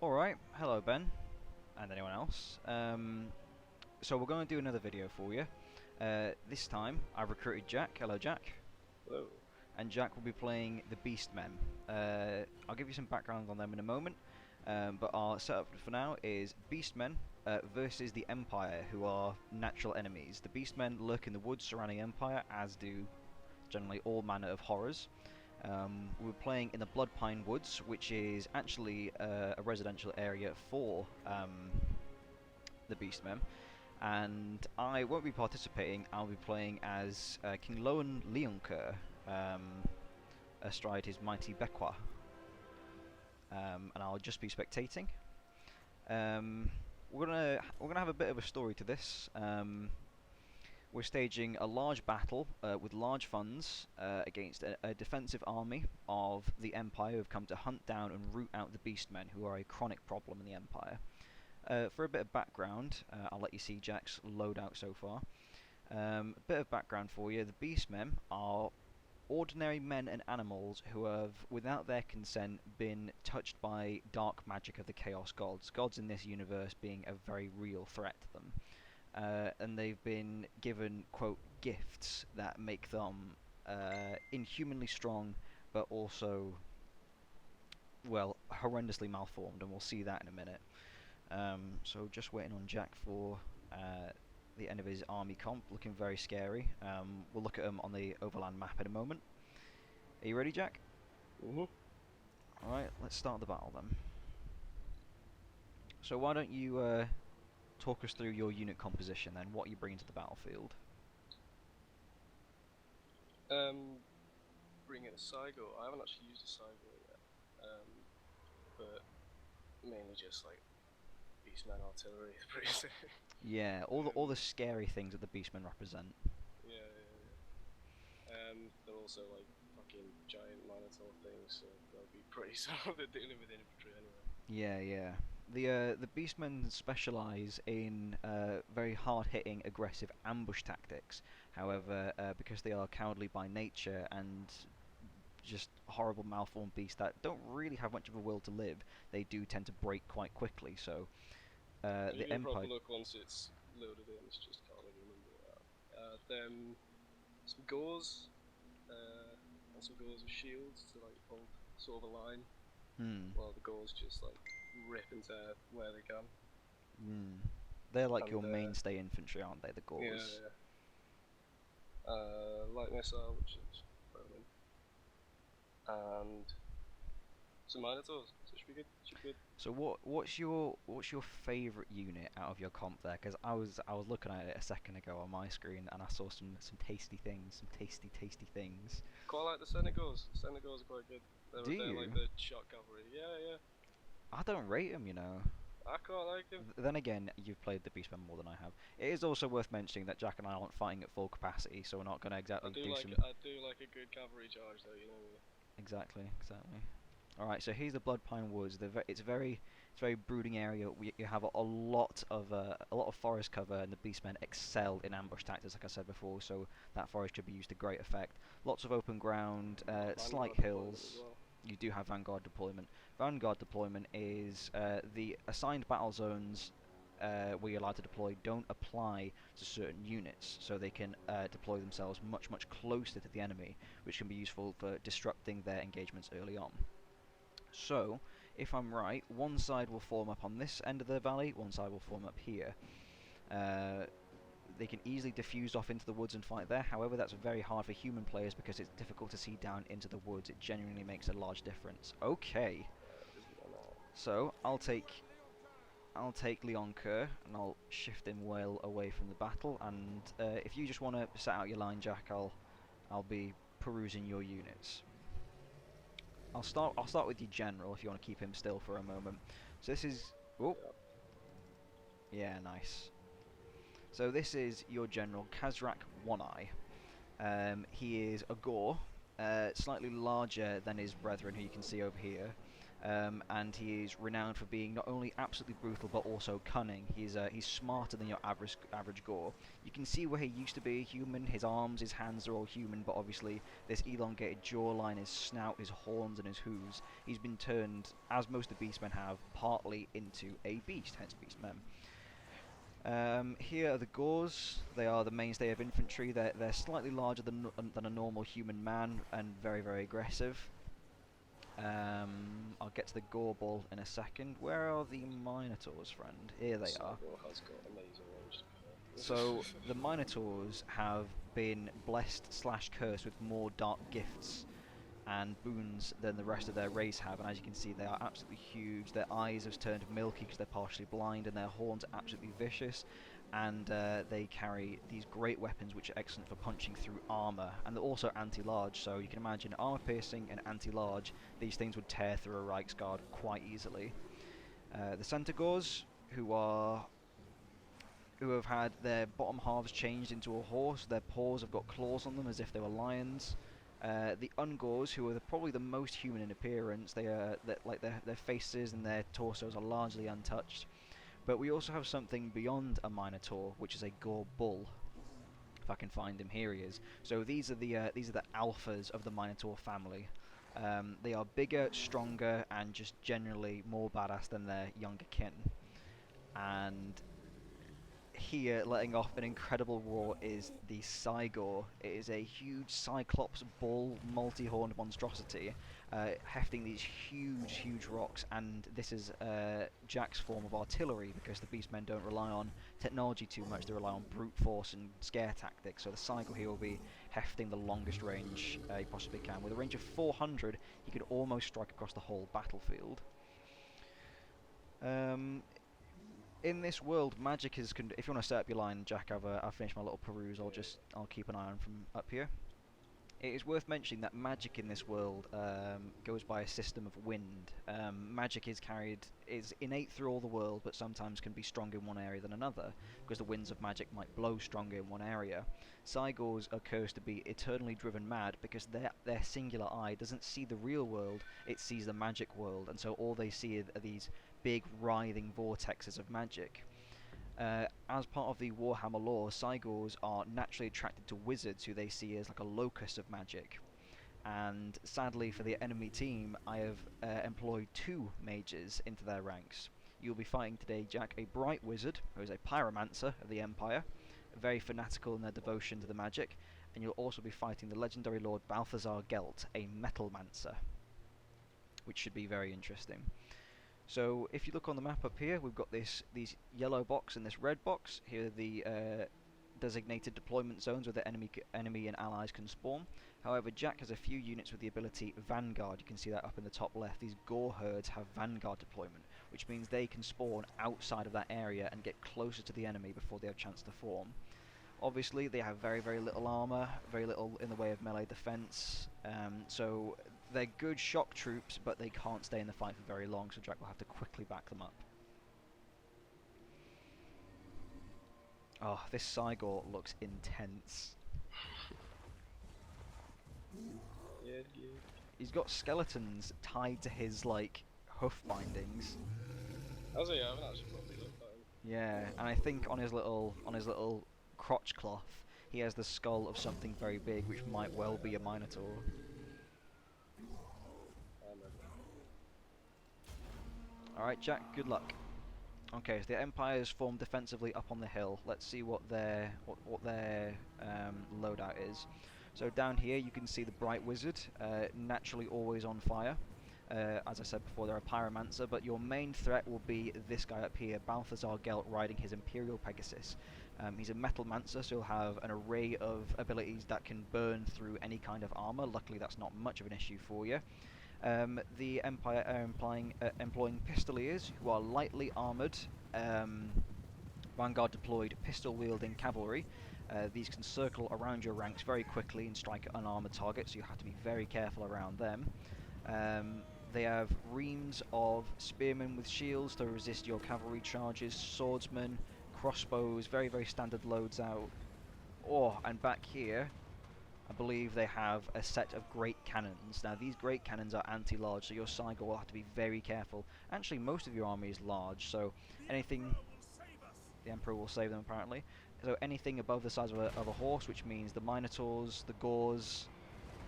Alright, hello Ben, and anyone else. So we're going to do another video for you. This time I've recruited Jack. Hello Jack. Hello. And Jack will be playing the Beastmen. I'll give you some background on them in a moment, but our setup for now is Beastmen versus the Empire, who are natural enemies. The Beastmen lurk in the woods surrounding Empire, as do generally all manner of horrors. We're playing in the Blood Pine Woods, which is actually a residential area for the Beastmen. And I won't be participating. I'll be playing as King Loan Leonker, astride his mighty Bequa, and I'll just be spectating. We're gonna have a bit of a story to this. We're staging a large battle with large funds against a defensive army of the Empire who have come to hunt down and root out the Beastmen, who are a chronic problem in the Empire. For a bit of background, I'll let you see Jack's loadout so far. A bit of background for you: the Beastmen are ordinary men and animals who have, without their consent, been touched by dark magic of the Chaos Gods. Gods in this universe being a very real threat to them. And they've been given, quote, gifts that make them inhumanly strong, but also, well, horrendously malformed, and we'll see that in a minute. So just waiting on Jack for the end of his army comp, looking very scary. We'll look at him on the overland map in a moment. Are you ready, Jack? Alright, let's start the battle then. So why don't you talk us through your unit composition then, what you bring to the battlefield. Bring in a Saigo. I haven't actually used a Saigo yet, but mainly just like Beastmen artillery. It's pretty sick. Yeah, all the scary things that the Beastmen represent. Yeah, yeah, yeah. They're also like fucking giant Minotaur things, so they'll be pretty solid dealing with infantry anyway. Yeah, yeah. The Beastmen specialise in very hard-hitting, aggressive ambush tactics. However, because they are cowardly by nature and just horrible malformed beasts that don't really have much of a will to live, they do tend to break quite quickly. So the You Empire. proper look once it's loaded in. It's just can't really remember that. Then some gauze, and some gauze with shields to like hold sort of a line. While the gauze just like rip into where they can. They're like your mainstay infantry, aren't they? The gauze. Yeah, yeah. Light missile, which is Roman, and some Minotaurs. So it should be good. Should be good. So what's your favourite unit out of your comp there? Because I was looking at it a second ago on my screen and I saw some tasty things, some tasty things. Quite like the Senegals. Senegals are quite good. They're like the shot cavalry. Yeah, yeah. I don't rate them, you know. I quite like them. Then again, you've played the Beastmen more than I have. It is also worth mentioning that Jack and I aren't fighting at full capacity, so we're not going to exactly I do like a good cavalry charge, though. You know. Exactly. Alright, so here's the Blood Pine Woods. It's a very brooding area. You have a lot of forest cover, and the Beastmen excel in ambush tactics, like I said before. So that forest could be used to great effect. Lots of open ground, slight hills. Well. You do have Vanguard deployment. Vanguard deployment is the assigned battle zones where you're allowed to deploy don't apply to certain units, so they can deploy themselves much closer to the enemy, which can be useful for disrupting their engagements early on. So, if I'm right, one side will form up on this end of the valley, one side will form up here. They can easily diffuse off into the woods and fight there. However, that's very hard for human players because it's difficult to see down into the woods. It genuinely makes a large difference. Okay, so I'll take Leon Kerr and I'll shift him well away from the battle. And if you just want to set out your line, Jack, I'll be perusing your units. I'll start with your general if you want to keep him still for a moment. So this is yeah, nice. So this is your general, Kazrak One Eye. He is a Gore, slightly larger than his brethren, who you can see over here. and he is renowned for being not only absolutely brutal but also cunning. He's smarter than your average Gore. You can see where he used to be a human. His arms, his hands are all human, but obviously this elongated jawline, his snout, his horns, and his hooves, he's been turned, as most of the Beastmen have, partly into a beast, hence Beastmen. Here are the Gores. They are the mainstay of infantry. They're slightly larger than a normal human man and very, very aggressive. I'll get to the Gore Ball in a second. Where are the Minotaurs, friend? Here they are. Has got amazing range. So the Minotaurs have been blessed / cursed with more dark gifts and boons than the rest of their race have, and as you can see, they are absolutely huge. Their eyes have turned milky because they're partially blind, and their horns are absolutely vicious, and they carry these great weapons which are excellent for punching through armor, and they're also anti-large, so you can imagine armor piercing and anti-large, these things would tear through a Reichsguard quite easily. The Centaurs, who have had their bottom halves changed into a horse, their paws have got claws on them as if they were lions. The Ungors, who are probably the most human in appearance, their faces and their torsos are largely untouched. But we also have something beyond a Minotaur, which is a Gore Bull. If I can find him, here he is. So these are the alphas of the Minotaur family. They are bigger, stronger, and just generally more badass than their younger kin. And here, letting off an incredible roar, is the Cygor. It is a huge Cyclops bull, multi-horned monstrosity, hefting these huge rocks, and this is Jack's form of artillery, because the Beastmen don't rely on technology too much, they rely on brute force and scare tactics, so the Cygor here will be hefting the longest range he possibly can. With a range of 400, he could almost strike across the whole battlefield. In this world, magic is... if you want to set up your line, Jack, I've finished my little peruse. I'll keep an eye on from up here. It is worth mentioning that magic in this world goes by a system of wind. Magic is innate through all the world, but sometimes can be stronger in one area than another, because the winds of magic might blow stronger in one area. Cygors are cursed to be eternally driven mad, because their singular eye doesn't see the real world, it sees the magic world, and so all they see are these big writhing vortexes of magic. As part of the Warhammer lore, Cygors are naturally attracted to wizards, who they see as like a locus of magic. And sadly for the enemy team, I have employed 2 mages into their ranks. You'll be fighting today, Jack, a bright wizard, who is a pyromancer of the Empire, very fanatical in their devotion to the magic, and you'll also be fighting the legendary Lord Balthasar Gelt, a metalmancer, which should be very interesting. So if you look on the map up here, we've got these yellow box and this red box. Here are the designated deployment zones where the enemy and allies can spawn. However, Jack has a few units with the ability Vanguard. You can see that up in the top left. These Gore herds have Vanguard deployment, which means they can spawn outside of that area and get closer to the enemy before they have a chance to form. Obviously, they have very little armor, very little in the way of melee defense, so they're good shock troops, but they can't stay in the fight for very long, so Jack will have to quickly back them up. Oh, this Cygor looks intense. Yeah. He's got skeletons tied to his, like, hoof bindings. I haven't actually properly looked at him. Yeah, and I think on his little crotch cloth, he has the skull of something very big, which might well be a Minotaur. Alright, Jack, good luck. Okay, so the Empire's formed defensively up on the hill. Let's see what their loadout is. So down here you can see the Bright Wizard, naturally always on fire. As I said before, they're a pyromancer, but your main threat will be this guy up here, Balthasar Gelt, riding his Imperial Pegasus. He's a metalmancer, so he'll have an array of abilities that can burn through any kind of armor. Luckily, that's not much of an issue for you. The Empire are employing Pistoliers, who are lightly armoured, Vanguard deployed pistol-wielding cavalry. These can circle around your ranks very quickly and strike at unarmoured targets, so you have to be very careful around them. They have reams of spearmen with shields to resist your cavalry charges, swordsmen, crossbows, very standard loads out. Oh, and back here, I believe they have a set of great cannons. Now these great cannons are anti-large, so your Cygor will have to be very careful. Actually, most of your army is large, so anything... The Emperor will save them, apparently. So anything above the size of a horse, which means the Minotaurs, the Gors,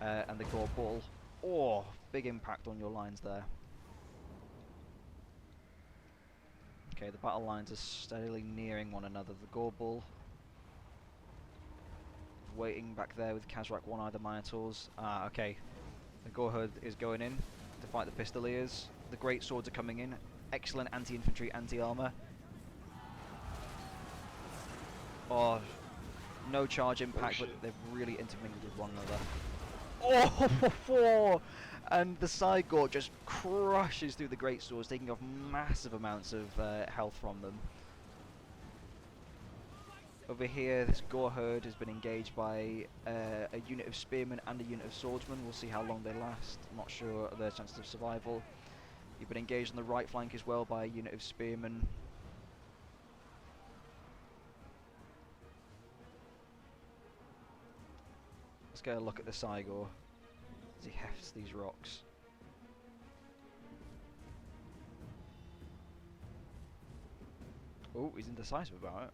and the Gore Bull. Oh, big impact on your lines there. Okay, the battle lines are steadily nearing one another. The Gore Bull waiting back there with Kazrak One Eye, the Minotaurs. Ah, okay. The Goreherd is going in to fight the Pistoliers. The Great Swords are coming in. Excellent anti-infantry, anti-armor. Oh, no charge impact, but they've really intermingled with one another. Oh, and the Cygor just crushes through the Great Swords, taking off massive amounts of health from them. Over here, this Goreherd has been engaged by a unit of spearmen and a unit of swordsmen. We'll see how long they last. I'm not sure of their chances of survival. You've been engaged on the right flank as well by a unit of spearmen. Let's get a look at the Cygor as he hefts these rocks. Oh, he's indecisive about it.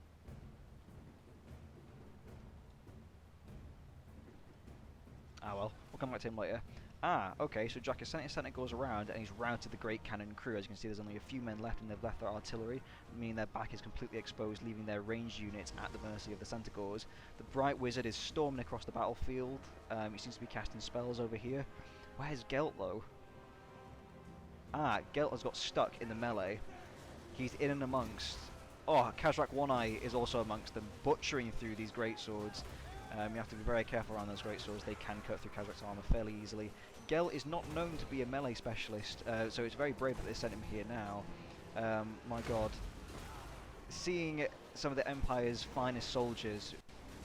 Ah well, we'll come back to him later. Ah, okay, so Jack has sent his Sentinels around and he's routed the Great Cannon crew. As you can see, there's only a few men left and they've left their artillery, meaning their back is completely exposed, leaving their ranged units at the mercy of the Centaurs. The Bright Wizard is storming across the battlefield. He seems to be casting spells over here. Where's Gelt, though? Ah, Gelt has got stuck in the melee. He's in and amongst... Oh, Kazrak One Eye is also amongst them, butchering through these great swords. You have to be very careful around those great swords. They can cut through Kazrak's armor fairly easily. Gelt is not known to be a melee specialist, so it's very brave that they sent him here now. My god. Seeing some of the Empire's finest soldiers,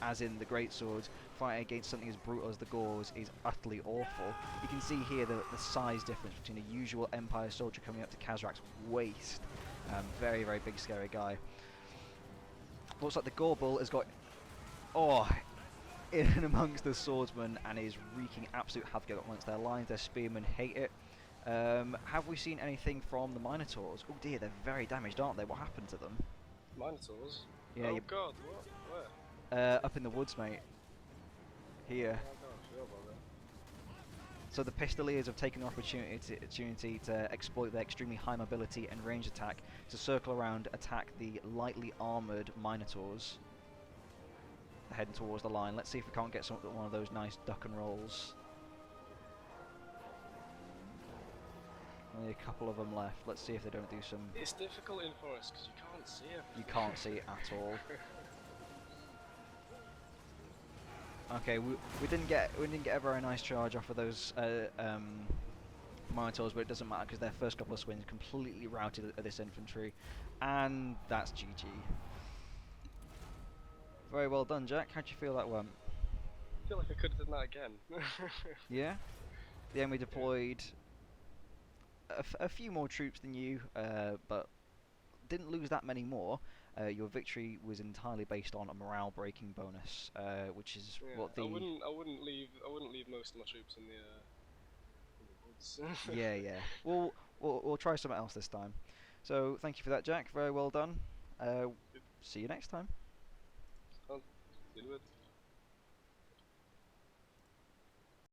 as in the great swords, fighting against something as brutal as the Gors is utterly awful. You can see here the size difference between a usual Empire soldier coming up to Kazrak's waist. Very, very big, scary guy. Looks like the Gore Bull has got... Oh, in and amongst the swordsmen and is wreaking absolute havoc amongst their lines. Their spearmen hate it. Have we seen anything from the Minotaurs? Oh dear, they're very damaged, aren't they? What happened to them? Minotaurs? Yeah, oh god, what? Where? Up in the woods, mate. Here. Oh god, I forgot about that. So the Pistoliers have taken the opportunity to exploit their extremely high mobility and range attack to circle around, attack the lightly armoured Minotaurs. Heading towards the line. Let's see if we can't get one of those nice duck and rolls. Only a couple of them left. Let's see if they don't do some... It's difficult in forest because you can't see it. You can't see it at all. Okay, we didn't get a very nice charge off of those Minotaurs, but it doesn't matter because their first couple of swings completely routed this infantry, and that's GG. Very well done, Jack. How'd you feel that went? I feel like I could have done that again. Yeah? The enemy deployed a few more troops than you, but didn't lose that many more. Your victory was entirely based on a morale-breaking bonus, which is what the... I wouldn't leave most of my troops in the woods. yeah. We'll try something else this time. So thank you for that, Jack. Very well done. See you next time. I'll deal with it.